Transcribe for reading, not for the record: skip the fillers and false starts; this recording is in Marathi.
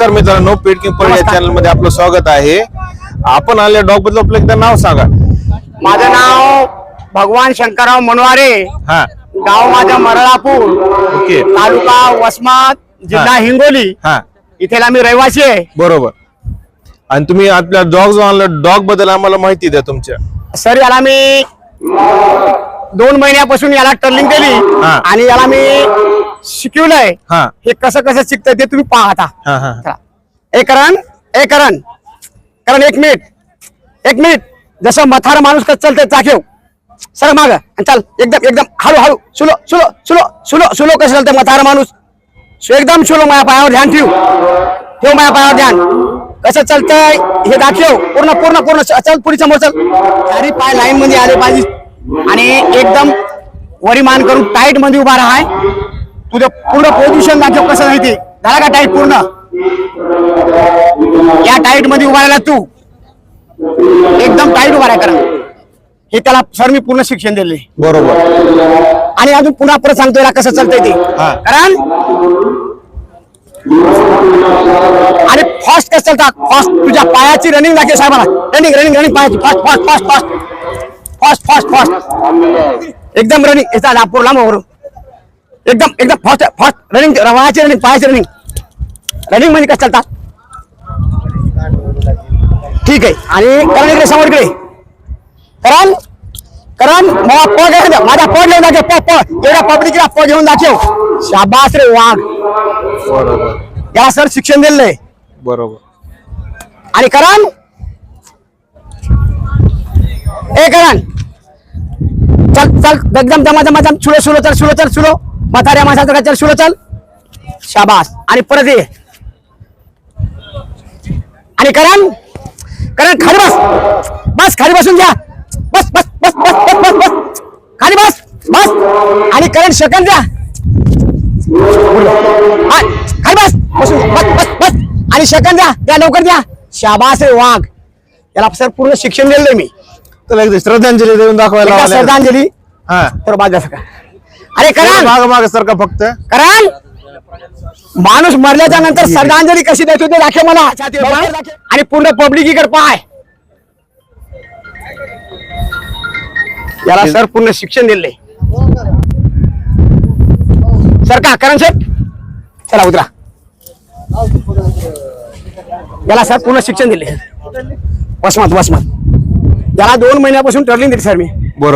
नमस्कार मित्रांनो, पेट किंपर या चॅनल मध्ये आपलं स्वागत आहे। आपण आले डॉग बद्दल आपलं एकदा नाव सांगा। माझं नाव भगवान शंकरराव मनवारे, हा, गाव माझं मरळापूर, ओके, तालुका वसमत, जिल्हा हिंगोली। हा, इथे आम्ही रहिवासी आहे। बरोबर। आणि तुम्ही आपल्या डॉग बद्दल आम्हाला माहिती द्या तुमच्या। सर, याला मी 2 महिन्यापासून याला टर्निंग केली आणि याला मी शिकवलंय। हे कसं कसं शिकतंय ते तुम्ही पहा आता। करण एक मिनिट जसं मथार माणूस कसं चालतंय चाकेव सर माग चल, एकदम हळू सुलो कसं चालतंय मथार माणूस, एकदम सुलो। माझ्या पायावर ध्यान ठेव माझ्या पायावर ध्यान, कसं चालतंय हे दाखव। पूर्ण चल, पुढे समोर चल। चारी पाय लाईन मध्ये आले पाहिजे आणि एकदम वरी मान करून टाईट मध्ये उभा राहाय। तुझं पूर्ण पोझिशन दाखव कसं नाही ते झाला का टाईट पूर्ण। या टाईट मध्ये उभा राहिला तू, एकदम टाईट उभा राहा। करा हे त्याला सर मी पूर्ण शिक्षण दिले, बरोबर। आणि अजून पुन्हा परत सांगतो याला कसं चालतंय ते। कारण आणि फास्ट कसं चालता, फास्ट तुझ्या पायाची रनिंग दाखव साहेबाला। रनिंग पायाची फास्ट एकदम रनिंग याचा लांब लांब एकदम फास्ट रनिंग, रवाची रनिंग, पायाची रनिंग म्हणजे कसं चालतात। ठीक आहे। आणि करण इकडे समोर इकडे करण माझा पॉड घेऊन दाखव। एवढ्या पब्लिकला पॉड घेऊन दाखव। शाबास रे वाघ, बरोबर। याला सर शिक्षण दिलंय, बरोबर। आणि करण चल एकदम दमा सुलो म्हाताऱ्या माणसाचं चल सुलो चल, शाबास। आणि परत ये आणि करण खाली बस खाली बसून घ्या, बस खाली बस आणि करण सेकंद द्या, खाली बस आणि सेकंद द्या लवकर द्या। शाबास रे वाघ, याला सर पूर्ण शिक्षण दिलंय मी। तर एकदा श्रद्धांजली देऊन दाखवायला श्रद्धांजली तर बाजू का। अरे करण माग सर का फक्त करण माणूस मरल्याच्या नंतर श्रद्धांजली कशी देतो ते दाखव मला, आणि पूर्ण पब्लिक इकडे पाय। याला सर पूर्ण शिक्षण दिले सर का। करण सर चला उतरा, याला सर पूर्ण शिक्षण दिले वसमत। याला 2 महिन्यापासून ट्रेनिंग दिली सर मी।